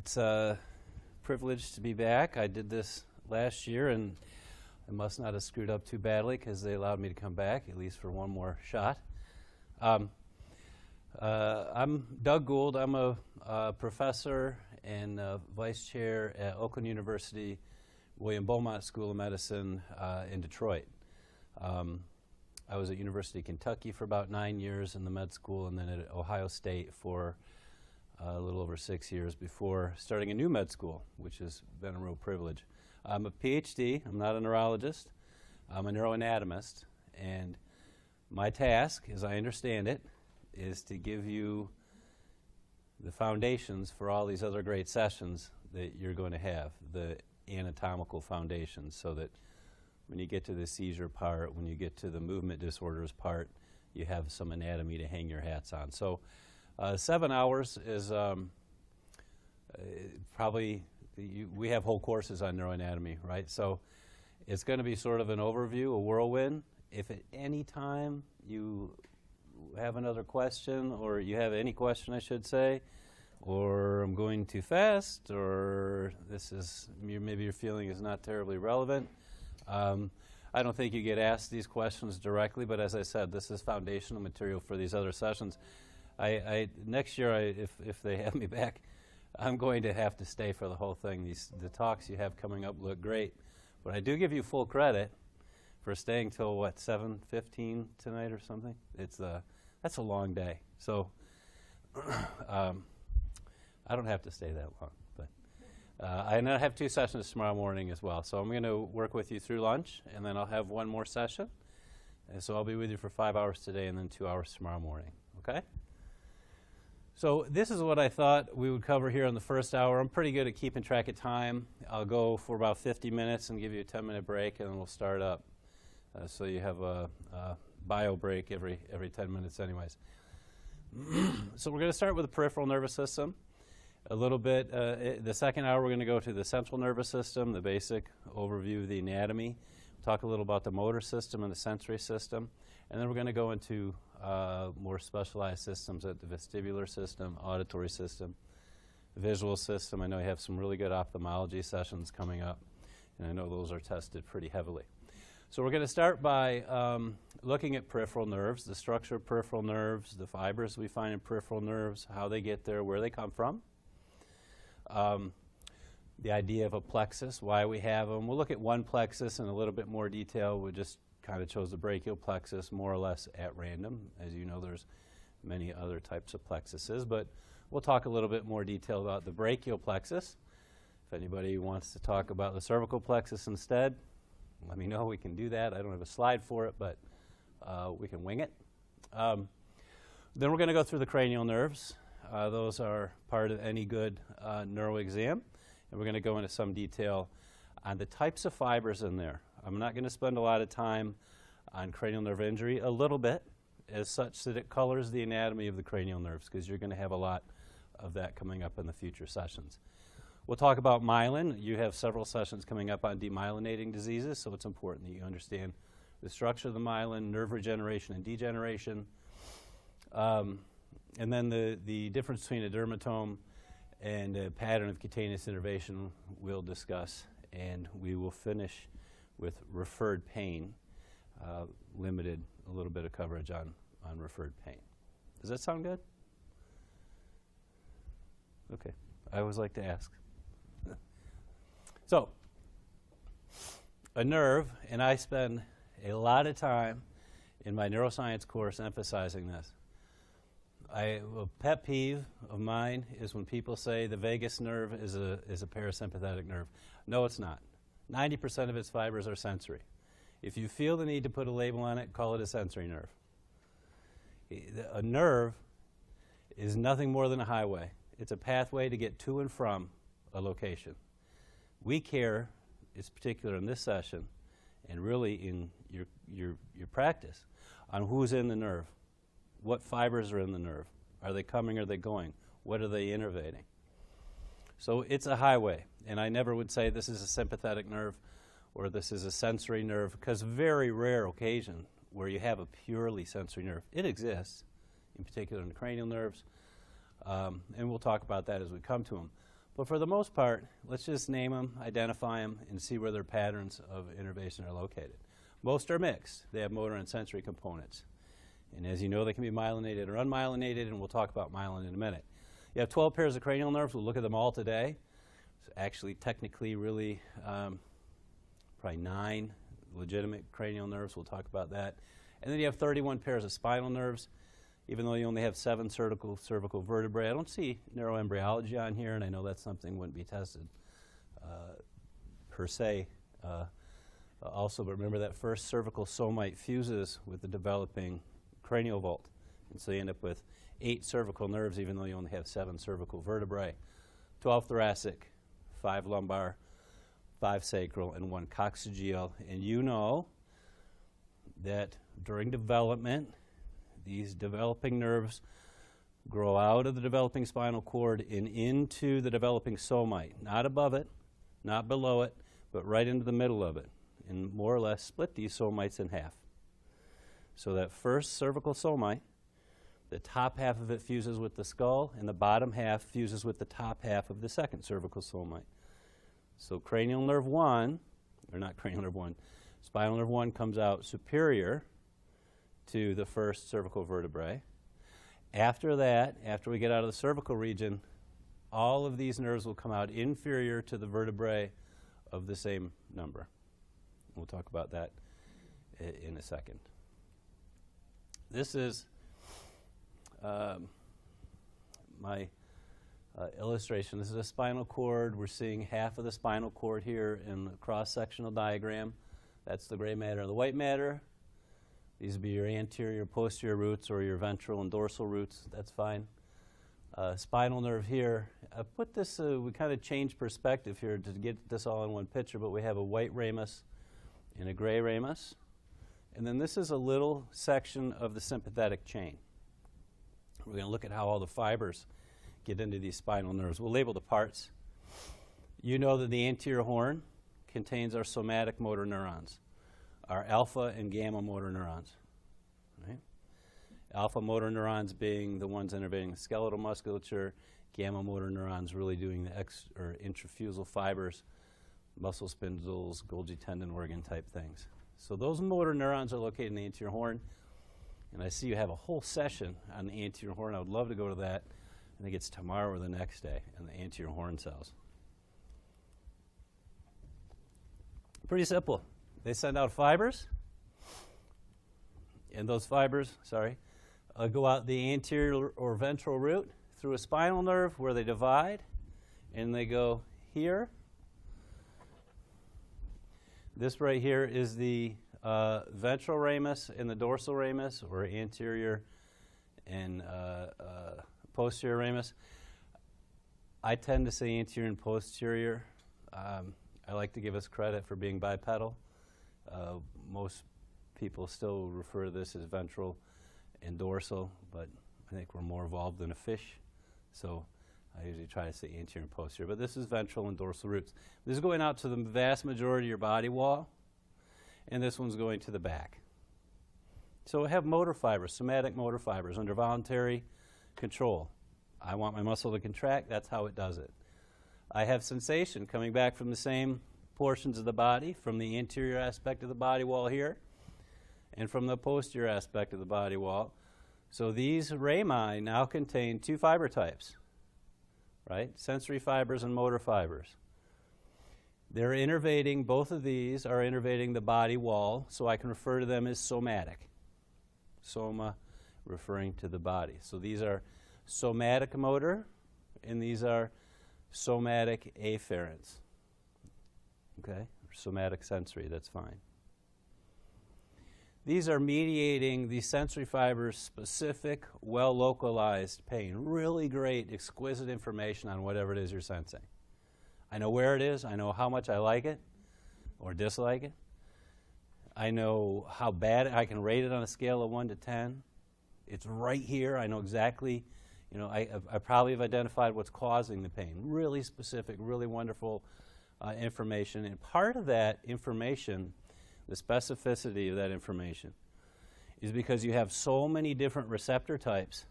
It's a privilege to be back. I did this last year, and I must not have screwed up too badly because they allowed me to come back, at least for one more shot. I'm Doug Gould. I'm a professor and vice chair at Oakland University William Beaumont School of Medicine in Detroit. I was at University of Kentucky for about 9 years in the med school, and then at Ohio State for a little over 6 years before starting a new med school, which has been a real privilege. I'm a PhD. I'm not a neurologist. I'm a neuroanatomist, and my task, as I understand it, is to give you the foundations for all these other great sessions that you're going to have, the anatomical foundations, so that when you get to the seizure part, when you get to the movement disorders part, you have some anatomy to hang your hats on. So 7 hours is probably, we have whole courses on neuroanatomy, right? So it's going to be sort of an overview, a whirlwind. If at any time you have another question, or you have any question, I should say, or I'm going too fast, or this is, maybe your feeling is not terribly relevant, I don't think you get asked these questions directly, but as I said, this is foundational material for these other sessions. Next year, if they have me back, I'm going to have to stay for the whole thing. The talks you have coming up look great, but I do give you full credit for staying till, what, 7:15 tonight or something? That's a long day. So I don't have to stay that long. But I have 2 sessions tomorrow morning as well. So I'm going to work with you through lunch, and then I'll have one more session. And so I'll be with you for 5 hours today and then 2 hours tomorrow morning. Okay? So this is what I thought we would cover here in the first hour. I'm pretty good at keeping track of time. I'll go for about 50 minutes and give you a 10-minute break, and then we'll start up. So you have a bio break every 10 minutes anyways. So we're going to start with the peripheral nervous system. A little bit, the second hour we're going to go to the central nervous system, the basic overview of the anatomy. Talk a little about the motor system and the sensory system. And then we're going to go into more specialized systems at the vestibular system, auditory system, visual system. I know you have some really good ophthalmology sessions coming up, and I know those are tested pretty heavily. So we're going to start by looking at peripheral nerves, the structure of peripheral nerves, the fibers we find in peripheral nerves, how they get there, where they come from, the idea of a plexus, why we have them. We'll look at one plexus in a little bit more detail. We just kind of chose the brachial plexus more or less at random. As you know, there's many other types of plexuses, but we'll talk a little bit more detail about the brachial plexus. If anybody wants to talk about the cervical plexus instead, let me know. We can do that. I don't have a slide for it, but we can wing it. Then we're going to go through the cranial nerves. Those are part of any good neuro exam. And we're going to go into some detail on the types of fibers in there. I'm not going to spend a lot of time on cranial nerve injury, a little bit, as such that it colors the anatomy of the cranial nerves, because you're going to have a lot of that coming up in the future sessions. We'll talk about myelin. You have several sessions coming up on demyelinating diseases, so it's important that you understand the structure of the myelin, nerve regeneration and degeneration, and then the difference between a dermatome and a pattern of cutaneous innervation we'll discuss, and we will finish with referred pain, limited a little bit of coverage on referred pain. Does that sound good? Okay. I always like to ask. So, a nerve, and I spend a lot of time in my neuroscience course emphasizing this. A pet peeve of mine is when people say the vagus nerve is a parasympathetic nerve. No, it's not. 90% of its fibers are sensory. If you feel the need to put a label on it, call it a sensory nerve. A nerve is nothing more than a highway. It's a pathway to get to and from a location. We care, it's particular in this session, and really in your practice, on who's in the nerve. What fibers are in the nerve? Are they coming or are they going? What are they innervating? So it's a highway, and I never would say this is a sympathetic nerve or this is a sensory nerve, because very rare occasion where you have a purely sensory nerve. It exists, in particular in the cranial nerves, and we'll talk about that as we come to them. But for the most part, let's just name them, identify them, and see where their patterns of innervation are located. Most are mixed. They have motor and sensory components. And as you know, they can be myelinated or unmyelinated, and we'll talk about myelin in a minute. You have 12 pairs of cranial nerves. We'll look at them all today. It's actually, technically, really probably 9 legitimate cranial nerves. We'll talk about that. And then you have 31 pairs of spinal nerves. Even though you only have 7 cervical vertebrae, I don't see neuroembryology on here, and I know that's something wouldn't be tested per se. Also, but remember that first cervical somite fuses with the developing cranial vault, and so you end up with 8 cervical nerves, even though you only have 7 cervical vertebrae. 12 thoracic, 5 lumbar, 5 sacral, and 1 coccygeal. And you know that during development, these developing nerves grow out of the developing spinal cord and into the developing somite, not above it, not below it, but right into the middle of it, and more or less split these somites in half. So that first cervical somite, the top half of it fuses with the skull, and the bottom half fuses with the top half of the second cervical somite. So cranial nerve 1, or not cranial nerve 1, spinal nerve 1 comes out superior to the first cervical vertebrae. After that, after we get out of the cervical region, all of these nerves will come out inferior to the vertebrae of the same number. We'll talk about that in a second. This is my illustration. This is a spinal cord. We're seeing half of the spinal cord here in the cross-sectional diagram. That's the gray matter and the white matter. These would be your anterior, posterior roots, or your ventral and dorsal roots. That's fine. Spinal nerve here. I put this, we kind of changed perspective here to get this all in one picture, but we have a white ramus and a gray ramus. And then this is a little section of the sympathetic chain. We're going to look at how all the fibers get into these spinal nerves. We'll label the parts. You know that the anterior horn contains our somatic motor neurons, our alpha and gamma motor neurons. Right? Alpha motor neurons being the ones innervating the skeletal musculature, gamma motor neurons really doing the intrafusal fibers, muscle spindles, Golgi tendon organ type things. So those motor neurons are located in the anterior horn, and I see you have a whole session on the anterior horn. I would love to go to that. I think it's tomorrow or the next day, and the anterior horn cells. Pretty simple. They send out fibers, and those fibers, go out the anterior or ventral root through a spinal nerve where they divide, and they go here. This right here is the ventral ramus and the dorsal ramus, or anterior and posterior ramus. I tend to say anterior and posterior. I like to give us credit for being bipedal. Most people still refer to this as ventral and dorsal, but I think we're more evolved than a fish, so I usually try to say anterior and posterior. But this is ventral and dorsal roots. This is going out to the vast majority of your body wall, and this one's going to the back. So I have motor fibers, somatic motor fibers, under voluntary control. I want my muscle to contract, that's how it does it. I have sensation coming back from the same portions of the body, from the anterior aspect of the body wall here, and from the posterior aspect of the body wall. So these rami now contain 2 fiber types, right? Sensory fibers and motor fibers. They're innervating, both of these are innervating the body wall, so I can refer to them as somatic. Soma referring to the body. So these are somatic motor, and these are somatic afferents. Okay? Somatic sensory, that's fine. These are mediating the sensory fibers' specific, well-localized pain. Really great, exquisite information on whatever it is you're sensing. I know where it is. I know how much I like it or dislike it. I know how bad I can rate it on a scale of 1 to 10. It's right here. I know exactly, I probably have identified what's causing the pain. Really specific, really wonderful information. And part of that information, the specificity of that information, is because you have so many different receptor types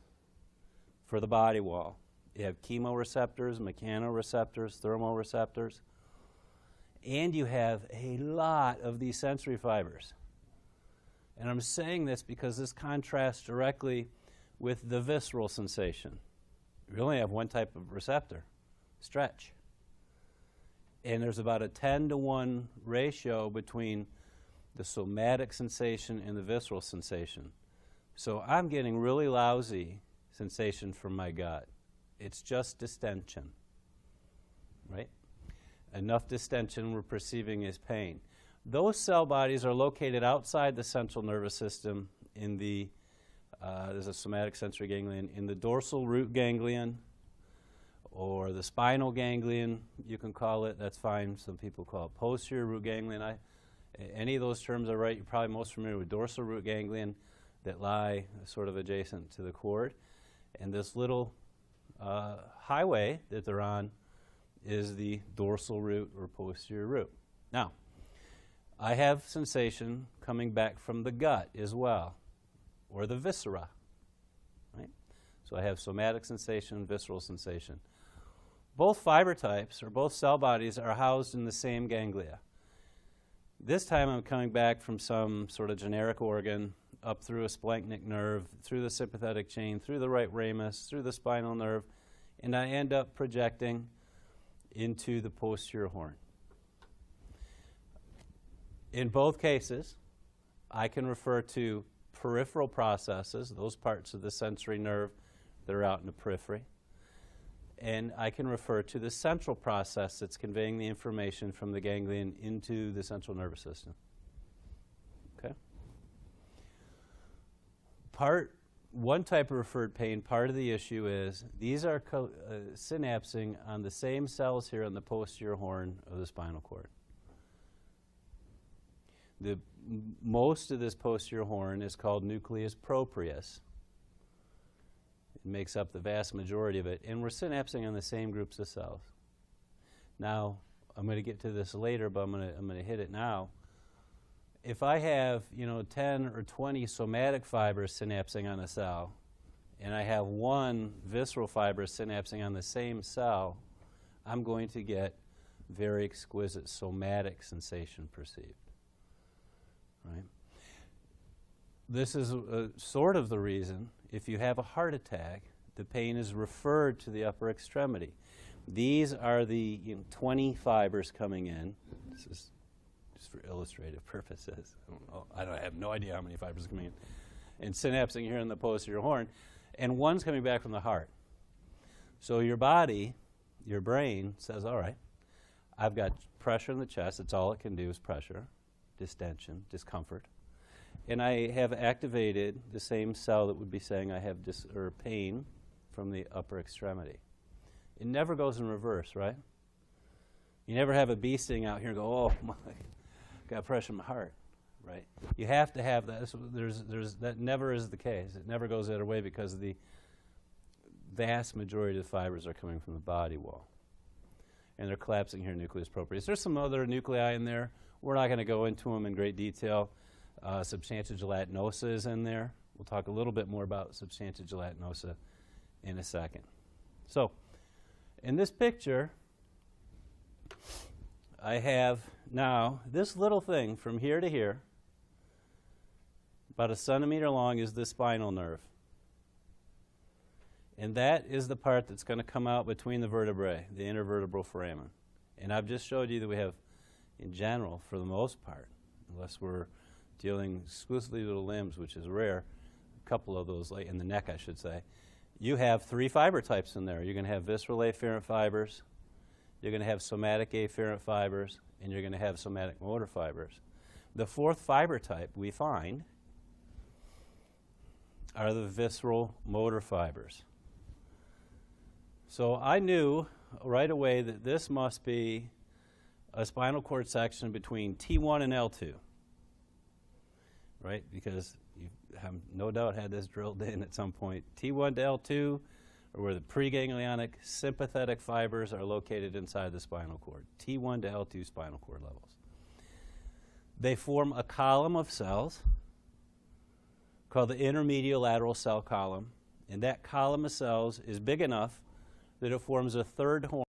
for the body wall. You have chemoreceptors, mechanoreceptors, thermoreceptors, and you have a lot of these sensory fibers. And I'm saying this because this contrasts directly with the visceral sensation. We only have one type of receptor, stretch. And there's about a 10-to-1 ratio between the somatic sensation and the visceral sensation. So I'm getting really lousy sensation from my gut. It's just distension, right? Enough distension we're perceiving as pain. Those cell bodies are located outside the central nervous system in the, there's a somatic sensory ganglion, in the dorsal root ganglion or the spinal ganglion, you can call it, that's fine. Some people call it posterior root ganglion. Any of those terms are right. You're probably most familiar with dorsal root ganglion that lie sort of adjacent to the cord. And this little highway that they're on is the dorsal root or posterior root. Now, I have sensation coming back from the gut as well, or the viscera, right? So I have somatic sensation, visceral sensation. Both fiber types, or both cell bodies, are housed in the same ganglia. This time I'm coming back from some sort of generic organ, up through a splanchnic nerve, through the sympathetic chain, through the right ramus, through the spinal nerve, and I end up projecting into the posterior horn. In both cases, I can refer to peripheral processes, those parts of the sensory nerve that are out in the periphery, and I can refer to the central process that's conveying the information from the ganglion into the central nervous system. Okay? One type of referred pain, part of the issue is these are synapsing on the same cells here on the posterior horn of the spinal cord. Most of this posterior horn is called nucleus proprius. It makes up the vast majority of it, and we're synapsing on the same groups of cells. Now, I'm going to get to this later, but I'm going to hit it now. If I have, 10 or 20 somatic fibers synapsing on a cell, and I have one visceral fiber synapsing on the same cell, I'm going to get very exquisite somatic sensation perceived. Right? This is sort of the reason, if you have a heart attack, the pain is referred to the upper extremity. These are the 20 fibers coming in. This is just for illustrative purposes. I have no idea how many fibers are coming in. And synapsing here in the posterior horn. And one's coming back from the heart. So your body, your brain, says, all right, I've got pressure in the chest. That's all it can do is pressure, distension, discomfort. And I have activated the same cell that would be saying I have pain from the upper extremity. It never goes in reverse, right? You never have a bee sting out here and go, oh, my, got pressure in my heart, right? You have to have that. That never is the case. It never goes the other way because the vast majority of the fibers are coming from the body wall. And they're collapsing here in nucleus proprius. There's some other nuclei in there. We're not going to go into them in great detail. Substantia gelatinosa is in there. We'll talk a little bit more about substantia gelatinosa in a second. So, in this picture, I have now this little thing from here to here, about a centimeter long, is the spinal nerve. And that is the part that's going to come out between the vertebrae, the intervertebral foramen. And I've just showed you that we have, in general, for the most part, unless we're dealing exclusively with the limbs, which is rare, a couple of those, like in the neck, I should say, you have 3 fiber types in there. You're going to have visceral afferent fibers, you're going to have somatic afferent fibers, and you're going to have somatic motor fibers. The 4th fiber type we find are the visceral motor fibers. So I knew right away that this must be a spinal cord section between T1 and L2, right? Because you have no doubt had this drilled in at some point. T1 to L2 are where the preganglionic sympathetic fibers are located inside the spinal cord. T1 to L2 spinal cord levels. They form a column of cells called the intermediolateral cell column, and that column of cells is big enough that it forms a third horn